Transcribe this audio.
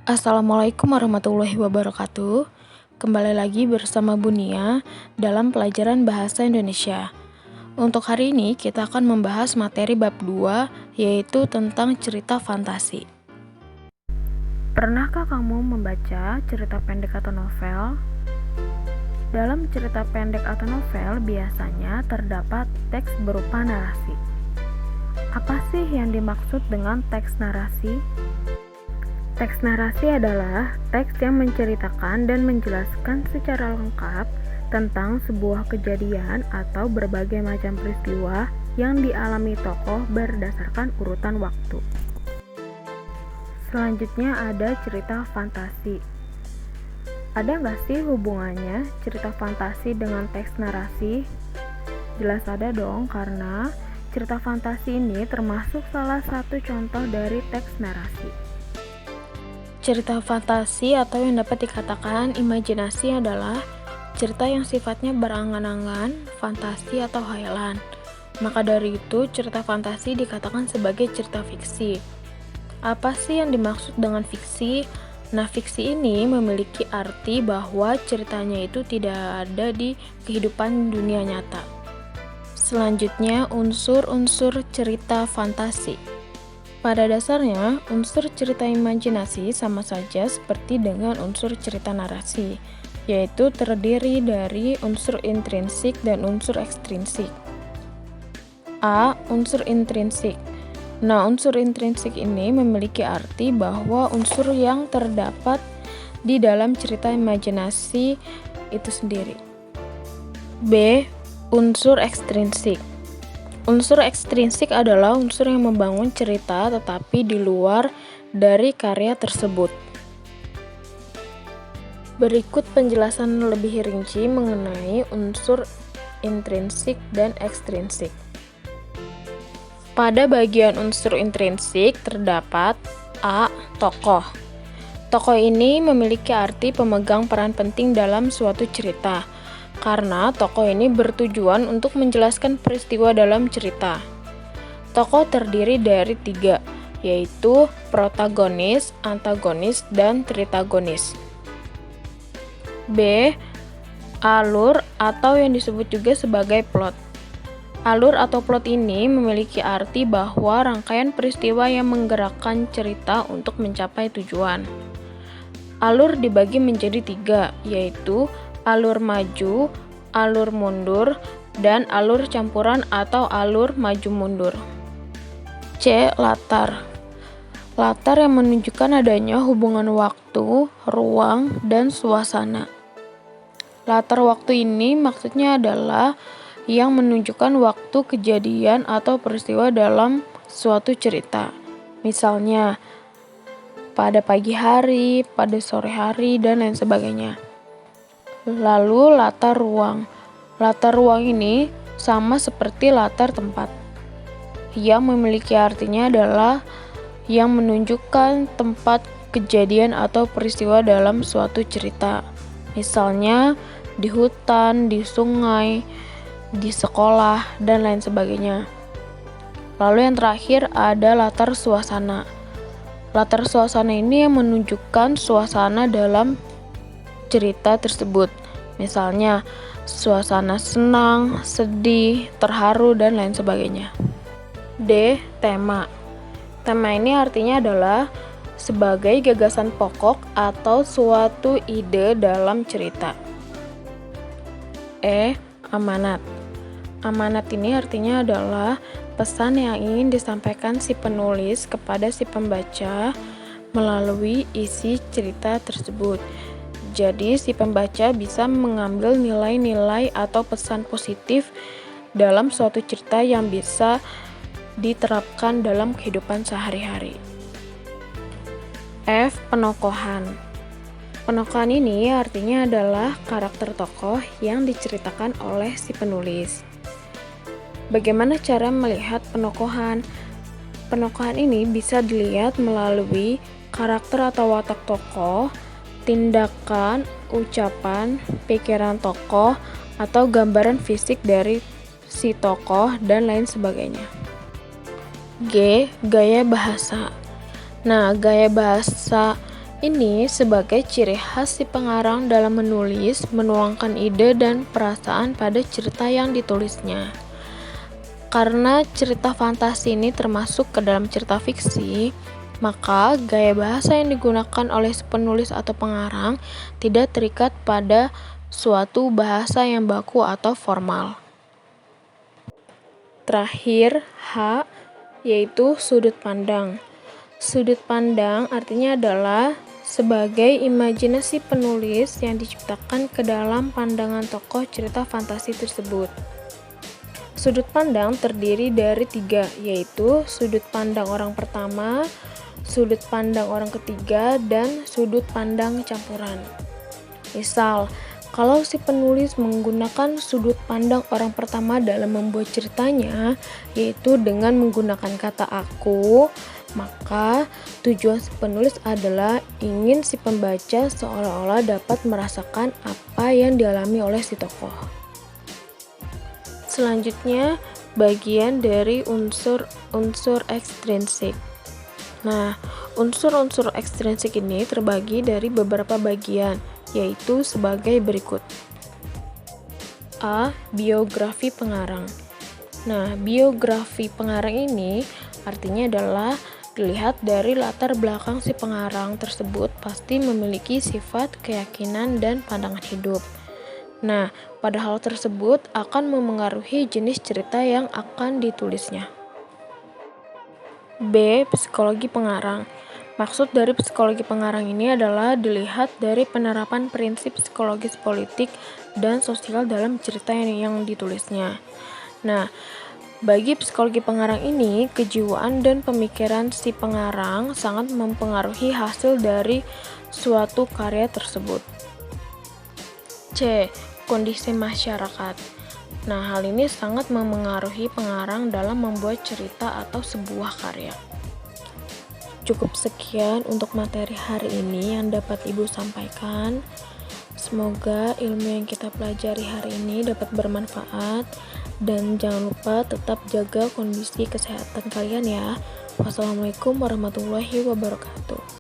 Assalamualaikum warahmatullahi wabarakatuh. Kembali lagi bersama Bunia dalam pelajaran Bahasa Indonesia. Untuk hari ini kita akan membahas materi bab 2, yaitu tentang cerita fantasi. Pernahkah kamu membaca cerita pendek atau novel? Dalam cerita pendek atau novel biasanya terdapat teks berupa narasi. Apa sih yang dimaksud dengan teks narasi? Teks narasi adalah teks yang menceritakan dan menjelaskan secara lengkap tentang sebuah kejadian atau berbagai macam peristiwa yang dialami tokoh berdasarkan urutan waktu. Selanjutnya ada cerita fantasi. Ada nggak sih hubungannya cerita fantasi dengan teks narasi? Jelas ada dong, karena cerita fantasi ini termasuk salah satu contoh dari teks narasi. Cerita fantasi atau yang dapat dikatakan imajinasi adalah cerita yang sifatnya berangan-angan, fantasi atau khayalan. Maka dari itu, cerita fantasi dikatakan sebagai cerita fiksi. Apa sih yang dimaksud dengan fiksi? Nah, fiksi ini memiliki arti bahwa ceritanya itu tidak ada di kehidupan dunia nyata. Selanjutnya, unsur-unsur cerita fantasi. Pada dasarnya, unsur cerita imajinasi sama saja seperti dengan unsur cerita narasi, yaitu terdiri dari unsur intrinsik dan unsur ekstrinsik. A. Unsur intrinsik. Nah, unsur intrinsik ini memiliki arti bahwa unsur yang terdapat di dalam cerita imajinasi itu sendiri. B. Unsur ekstrinsik. Unsur ekstrinsik adalah unsur yang membangun cerita tetapi di luar dari karya tersebut. Berikut penjelasan lebih rinci mengenai unsur intrinsik dan ekstrinsik. Pada bagian unsur intrinsik terdapat A. Tokoh. Tokoh ini memiliki arti pemegang peran penting dalam suatu cerita, karena tokoh ini bertujuan untuk menjelaskan peristiwa dalam cerita. Tokoh terdiri dari 3, yaitu protagonis, antagonis, dan tritagonis. B. Alur atau yang disebut juga sebagai plot. Alur atau plot ini memiliki arti bahwa rangkaian peristiwa yang menggerakkan cerita untuk mencapai tujuan. Alur dibagi menjadi 3, yaitu alur maju, alur mundur, dan alur campuran atau alur maju mundur. C. Latar. Latar yang menunjukkan adanya hubungan waktu, ruang, dan suasana. Latar waktu ini maksudnya adalah yang menunjukkan waktu kejadian atau peristiwa dalam suatu cerita. Misalnya, pada pagi hari, pada sore hari, dan lain sebagainya. Lalu latar ruang. Latar ruang ini sama seperti latar tempat. Yang memiliki artinya adalah yang menunjukkan tempat kejadian atau peristiwa dalam suatu cerita. Misalnya di hutan, di sungai, di sekolah, dan lain sebagainya. Lalu yang terakhir ada latar suasana. Latar suasana ini yang menunjukkan suasana dalam cerita tersebut. Misalnya, suasana senang, sedih, terharu, dan lain sebagainya. D. Tema. Tema ini artinya adalah sebagai gagasan pokok atau suatu ide dalam cerita. E. Amanat. Amanat ini artinya adalah pesan yang ingin disampaikan si penulis kepada si pembaca melalui isi cerita tersebut. Jadi, si pembaca bisa mengambil nilai-nilai atau pesan positif dalam suatu cerita yang bisa diterapkan dalam kehidupan sehari-hari. F. Penokohan. Penokohan ini artinya adalah karakter tokoh yang diceritakan oleh si penulis. Bagaimana cara melihat penokohan? Penokohan ini bisa dilihat melalui karakter atau watak tokoh, tindakan, ucapan, pikiran tokoh, atau gambaran fisik dari si tokoh, dan lain sebagainya. G. Gaya bahasa. Nah, gaya bahasa Ini sebagai ciri khas si pengarang dalam menulis, menuangkan ide dan perasaan pada cerita yang ditulisnya. Karena cerita fantasi ini termasuk ke dalam cerita fiksi, maka gaya bahasa yang digunakan oleh si penulis atau pengarang tidak terikat pada suatu bahasa yang baku atau formal. Terakhir, H, yaitu sudut pandang. Sudut pandang artinya adalah sebagai imajinasi penulis yang diciptakan ke dalam pandangan tokoh cerita fantasi tersebut. Sudut pandang terdiri dari 3, yaitu sudut pandang orang pertama, sudut pandang orang ketiga, dan sudut pandang campuran. Misal, kalau si penulis menggunakan sudut pandang orang pertama dalam membuat ceritanya, yaitu dengan menggunakan kata aku, maka tujuan si penulis adalah ingin si pembaca seolah-olah dapat merasakan apa yang dialami oleh si tokoh. Selanjutnya, bagian dari unsur-unsur ekstrinsik. Nah, unsur-unsur ekstrinsik ini terbagi dari beberapa bagian, yaitu sebagai berikut. A. Biografi pengarang. Nah, biografi pengarang ini artinya adalah dilihat dari latar belakang si pengarang tersebut pasti memiliki sifat, keyakinan, dan pandangan hidup. Nah, pada hal tersebut akan memengaruhi jenis cerita yang akan ditulisnya. B. Psikologi pengarang. Maksud dari psikologi pengarang ini adalah dilihat dari penerapan prinsip psikologis politik dan sosial dalam cerita yang ditulisnya. Nah, bagi psikologi pengarang ini, kejiwaan dan pemikiran si pengarang sangat mempengaruhi hasil dari suatu karya tersebut. C. Kondisi masyarakat. Nah, hal ini sangat memengaruhi pengarang dalam membuat cerita atau sebuah karya. Cukup sekian untuk materi hari ini yang dapat Ibu sampaikan. Semoga ilmu yang kita pelajari hari ini dapat bermanfaat. Dan jangan lupa tetap jaga kondisi kesehatan kalian ya. Wassalamualaikum warahmatullahi wabarakatuh.